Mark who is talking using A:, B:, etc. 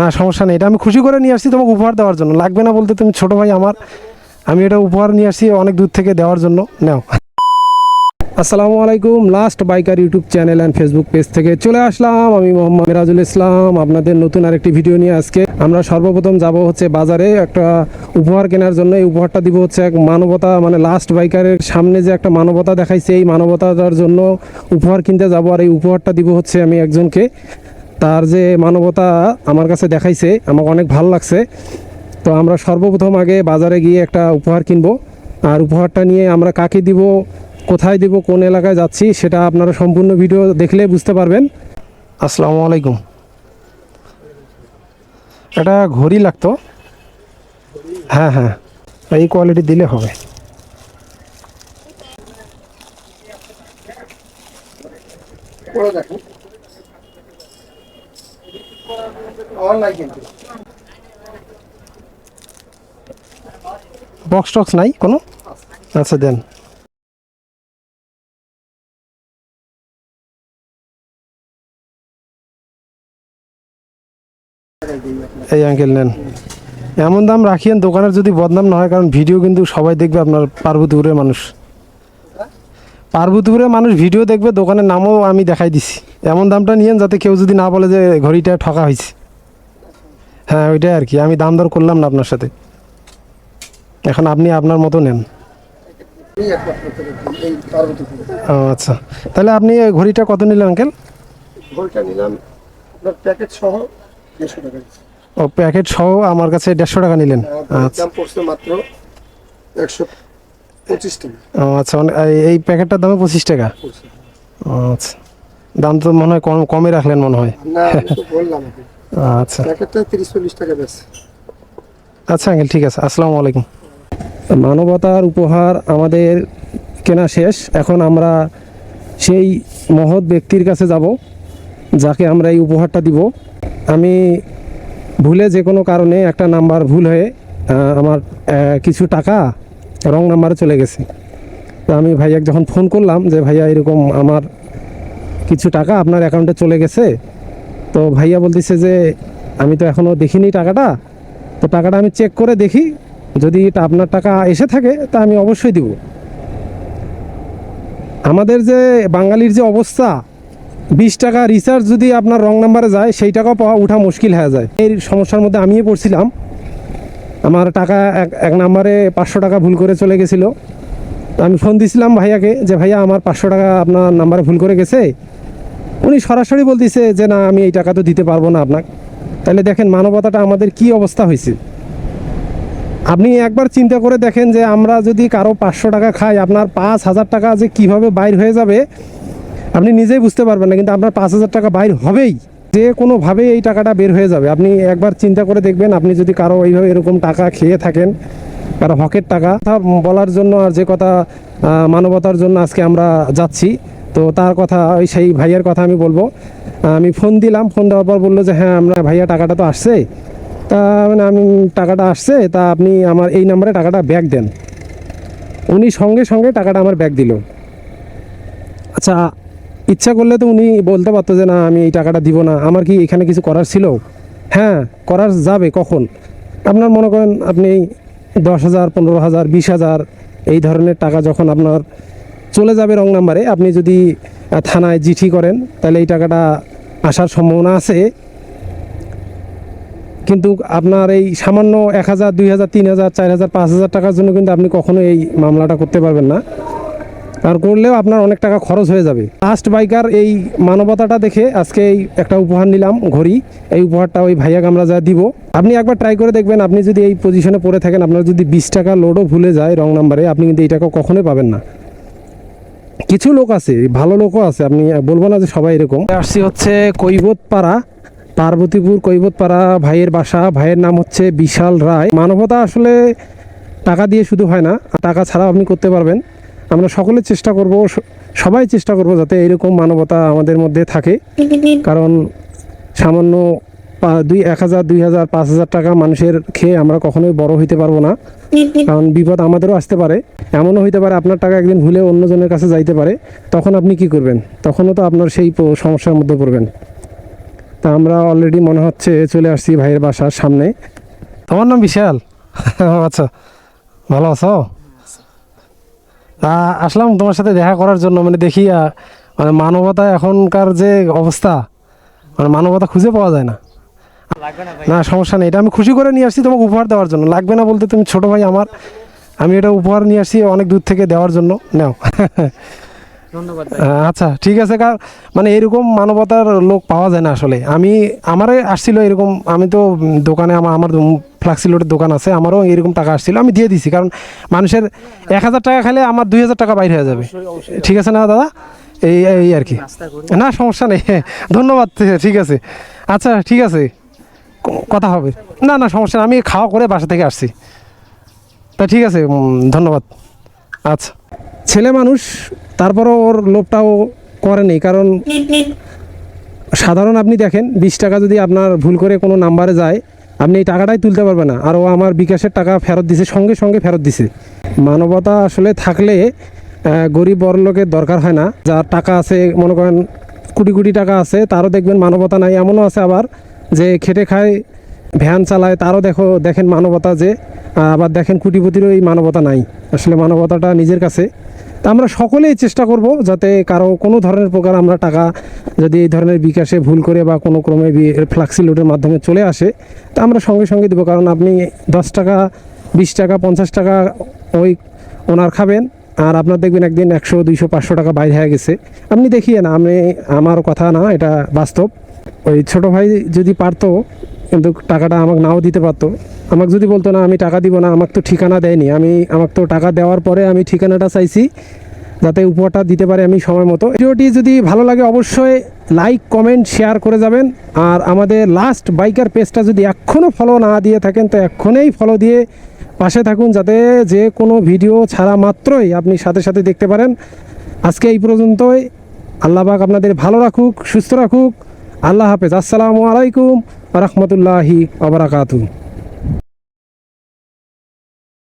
A: না সমস্যা নেই, এটা আমি খুশি করে নিয়ে আসছি তোমাকে উপহার দেওয়ার জন্য। লাগবে না বলতে তুমি ছোট ভাই আমার, আমি এটা উপহার নিয়ে আসছি অনেক দূর থেকে দেওয়ার জন্য। নাও। আসসালামু আলাইকুম, last biker YouTube channel and Facebook page থেকে চলে আসলাম আমি মোহাম্মদ মিরাজুল ইসলাম আপনাদের নতুন আরেকটি ভিডিও নিয়ে। আজকে আমরা সর্বপ্রথম যাব হচ্ছে বাজারে একটা উপহার কেনার জন্য। এই উপহারটা দিব হচ্ছে এক মানবতা, মানে লাস্ট বাইকারের সামনে যে একটা মানবতা দেখাইছে, এই মানবতার জন্য উপহার কিনতে যাব। আর এই উপহারটা দিব হচ্ছে আমি একজনকে, তার যে মানবতা আমার কাছে দেখাইছে আমাকে অনেক ভালো লাগছে। তো আমরা সর্বপ্রথম আগে বাজারে গিয়ে একটা উপহার কিনবো, আর উপহারটা নিয়ে আমরা কাকে দিব, কোথায় দিব, কোন এলাকায় যাচ্ছি সেটা আপনারা সম্পূর্ণ ভিডিও দেখলে বুঝতে পারবেন। আসসালামু আলাইকুম, একটা ঘড়ি লাগতো। হ্যাঁ হ্যাঁ, এই কোয়ালিটি দিলে হবে। বক্স টক্স নাই কোনো? আচ্ছা দেন। এই আঙ্কেল নেন, এমন দাম রাখিয়েন দোকানের যদি বদনাম না হয়, কারণ ভিডিও কিন্তু সবাই দেখবে। আপনার পার্বতীপুরের মানুষ, পার্বতীপুরের মানুষ ভিডিও দেখবে, দোকানের নামও আমি দেখাই দিছি। এমন দামটা নিয়েন যাতে কেউ যদি না বলে যে ঘড়িটা ঠকা হয়েছে। হ্যাঁ ওইটাই আর কি, আমি দাম দর করলাম না আপনার সাথে, এখন আপনি আপনার মতো নেন। ও আচ্ছা, তাহলে আপনি ঘড়িটা কত নিলেন আঙ্কেল?
B: ঘড়িটা নিলাম আপনার প্যাকেট সহ 150 টাকা।
A: ও প্যাকেট সহ আমার কাছে 150 টাকা নিলেন। আচ্ছা,
B: দাম পড়ছে মাত্র 125 টাকা।
A: ও আচ্ছা, এই প্যাকেটটার দামে 25 টাকা। ও আচ্ছা, দাম তো মনে হয় কমে রাখলেন মনে হয়।
B: না আমি তো বললাম
A: আচ্ছা
B: প্যাকেটটা 30-40 টাকা বেশ।
A: আচ্ছা আঙ্কেল ঠিক আছে, আসসালামু আলাইকুম। মানবতার উপহার আমাদের কেনা শেষ, এখন আমরা সেই মহৎ ব্যক্তির কাছে যাব যাকে আমরা এই উপহারটা দিব। আমি ভুলে যে কোনো কারণে একটা নাম্বার ভুল হয়ে আমার কিছু টাকা রং নাম্বারে চলে গেছে। তো আমি ভাইয়াকে যখন ফোন করলাম যে ভাইয়া এরকম আমার কিছু টাকা আপনার অ্যাকাউন্টে চলে গেছে, তো ভাইয়া বলতেছে যে আমি তো এখনও দেখিনি টাকাটা, তো টাকাটা আমি চেক করে দেখি, যদি আপনার টাকা এসে থাকে তা আমি অবশ্যই দিব। আমাদের যে বাঙালির যে অবস্থা, 20 টাকা রিচার্জ যদি আপনার রং নাম্বারে যায়, সেই টাকা পাওয়া উঠা মুশকিল হয়ে যায়। এই সমস্যার মধ্যে আমিও পড়ছিলাম। আমার টাকা এক নাম্বারে 500 টাকা ভুল করে চলে গেছিলো। আমি ফোন দিয়েছিলাম ভাইয়াকে যে ভাইয়া আমার 500 টাকা আপনার নাম্বারে ভুল করে গেছে। উনি সরাসরি বলতেছে যে না আমি এই টাকা তো দিতে পারবো না আপনাকে। তাহলে দেখেন মানবতাটা আমাদের কি অবস্থা হয়েছে। আপনি একবার চিন্তা করে দেখেন যে আমরা যদি কারো 500 টাকা খাই, আপনার 5000 টাকা যে কিভাবে বাইর হয়ে যাবে আপনি নিজেই বুঝতে পারবেন না, কিন্তু আপনার 5000 টাকা বাইর হবেই, যে কোনোভাবে এই টাকাটা বের হয়ে যাবে। আপনি একবার চিন্তা করে দেখবেন, আপনি যদি কারো এইভাবে এরকম টাকা খেয়ে থাকেন, কারো হকের টাকা বলার জন্য, আর যে কথা মানবতার জন্য আজকে আমরা যাচ্ছি, তো তার কথা ওই সেই ভাইয়ের কথা আমি বলবো। আমি ফোন দিলাম, ফোন দেওয়ার পর বললো যে হ্যাঁ আমরা ভাইয়া টাকাটা তো আসছে, তা মানে আমি টাকাটা আসছে, তা আপনি আমার এই নাম্বারে টাকাটা ব্যাক দেন। উনি সঙ্গে সঙ্গে টাকাটা আমার ব্যাক দিল। আচ্ছা, ইচ্ছা করলে তো উনি বলতে পারতো যে না আমি এই টাকাটা দিব না, আমার কি এখানে কিছু করার ছিল? হ্যাঁ করার যাবে কখন? আপনার মনে করেন আপনি 10,000, 15,000, 20,000 এই ধরনের টাকা যখন আপনার চলে যাবে রং নাম্বারে, আপনি যদি থানায় চিঠি করেন তাহলে এই টাকাটা আসার সম্ভাবনা আছে। কিন্তু আপনার এই সামান্য 1,000, 2,000, 3,000, 4,000, 5,000 টাকার জন্য কিন্তু আপনি কখনো এই মামলাটা করতে পারবেন না, আর করলেও আপনার অনেক টাকা খরচ হয়ে যাবে। লাস্ট বাইকার এই মানবতাটা দেখে আজকে এই একটা উপহার নিলাম, ঘড়ি। এই উপহারটা ওই ভাইয়াকে আমরা যা দিব, আপনি একবার ট্রাই করে দেখবেন। আপনি যদি এই পজিশনে পড়ে থাকেন, আপনার যদি 20 টাকা লোডও ভুলে যায় রং নাম্বারে, আপনি কিন্তু এই টাকা কখনোই পাবেন না। কিছু লোক আছে, ভালো লোকও আছে, আপনি বলবো না যে সবাই এরকম। আসছি হচ্ছে কৈবতপাড়া, পার্বতীপুর কৈবতপাড়া ভাইয়ের বাসা। ভাইয়ের নাম হচ্ছে বিশাল রায়। মানবতা আসলে টাকা দিয়ে শুধু হয় না, টাকা ছাড়াও আপনি করতে পারবেন। আমরা সকলে চেষ্টা করব, সবাই চেষ্টা করব যাতে এরকম মানবতা আমাদের মধ্যে থাকে। কারণ সামান্য 1,000, 2,000, 5,000 টাকা মানুষের খেয়ে আমরা কখনোই বড় হইতে পারবো না, কারণ বিপদ আমাদেরও আসতে পারে। এমনও হইতে পারে আপনার টাকা একদিন ভুলে অন্যজনের কাছে যাইতে পারে, তখন আপনি কি করবেন? তখনও তো আপনার সেই সমস্যার মধ্যে পড়বেন। তা আমরা অলরেডি মনে হচ্ছে চলে আসছি ভাইয়ের বাসার সামনে। তোমার নাম বিশাল? আচ্ছা, ভালো আছো? আসলাম তোমার সাথে দেখা করার জন্য, মানে দেখি মানে মানবতা এখনকার যে অবস্থা, মানে মানবতা খুঁজে পাওয়া যায় না। না সমস্যা নেই, এটা আমি খুশি করে নিয়ে আসছি তোমাকে উপহার দেওয়ার জন্য। লাগবে না বলতে, তুমি ছোটো ভাই আমার, আমি এটা উপহার নিয়ে আসছি অনেক দূর থেকে দেওয়ার জন্য। নাও।
C: ধন্যবাদ।
A: আচ্ছা ঠিক আছে, মানে এরকম মানবতার লোক পাওয়া যায় না আসলে। আমারে আসছিল এরকম, আমি তো দোকানে আমার ফ্লাক্সি লোডের দোকান আছে, আমারও এরকম টাকা আসছিল, আমি দিয়ে দিছি। কারণ মানুষের 1000 টাকা খাইলে আমার 2000 টাকা বাইরে হয়ে যাবে। ঠিক আছে না দাদা? এই আর কি। না সমস্যা নেই, ধন্যবাদ। ঠিক আছে, আচ্ছা ঠিক আছে, কথা হবে। না না সমস্যা নেই, আমি খাওয়া করে বাসা থেকে আসছি। তা ঠিক আছে, ধন্যবাদ। আচ্ছা, ছেলে মানুষ, তারপরও ওর লোভটাও করেনি। কারণ সাধারণ আপনি দেখেন 20 টাকা যদি আপনার ভুল করে কোনো নাম্বারে যায়, আপনি এই টাকাটাই তুলতে পারবেন না। আর ও আমার বিকাশের টাকা ফেরত দিছে, সঙ্গে সঙ্গে ফেরত দিছে। মানবতা আসলে থাকলে গরিব বড়লোকের দরকার হয় না। যার টাকা আছে, মনে করেন কোটি কোটি টাকা আছে, তারও দেখবেন মানবতা নাই। এমনও আছে আবার যে খেটে খায়, ভ্যান চালায়, তারও দেখেন মানবতা যে। আবার দেখেন কোটিপতিরও এই মানবতা নাই। আসলে মানবতাটা নিজের কাছে। তা আমরা সকলেই চেষ্টা করব যাতে কারো কোনো ধরনের প্রকার আমরা টাকা যদি এই ধরনের বিকাশে ভুল করে বা কোনো ক্রমে ফ্লাক্সি লোডের মাধ্যমে চলে আসে, তা আমরা সঙ্গে সঙ্গে দেবো। কারণ আপনি 10 টাকা, 20 টাকা, 50 টাকা ওই ওনার খাবেন, আর আপনার দেখবেন একদিন 100, 200, 500 টাকা বাইরে হয়ে গেছে। আপনি দেখিয়ে না, আমার কথা না, এটা বাস্তব। ওই ছোটো ভাই যদি পারতো, কিন্তু টাকাটা আমাকে নাও দিতে পারতো। আমাকে যদি বলতো না আমি টাকা দিব না, আমাকে তো ঠিকানা দেয়নি, আমাকে তো টাকা দেওয়ার পরে আমি ঠিকানাটা চাইছি যাতে উপহারটা দিতে পারে আমি সময় মতো। ভিডিওটি যদি ভালো লাগে অবশ্যই লাইক, কমেন্ট, শেয়ার করে যাবেন। আর আমাদের লাস্ট বাইকার পেজটা যদি এখনও ফলো না দিয়ে থাকেন, তো এক্ষুনি ফলো দিয়ে পাশে থাকুন, যাতে যে কোনো ভিডিও ছাড়া মাত্রই আপনি সাথে সাথে দেখতে পারেন। আজকে এই পর্যন্তই। আল্লাহ পাক আপনাদের ভালো রাখুক, সুস্থ রাখুক। আল্লাহ হাফেজ। আসসালামু আলাইকুম ওয়া রাহমাতুল্লাহি ওয়া বারাকাতুহু।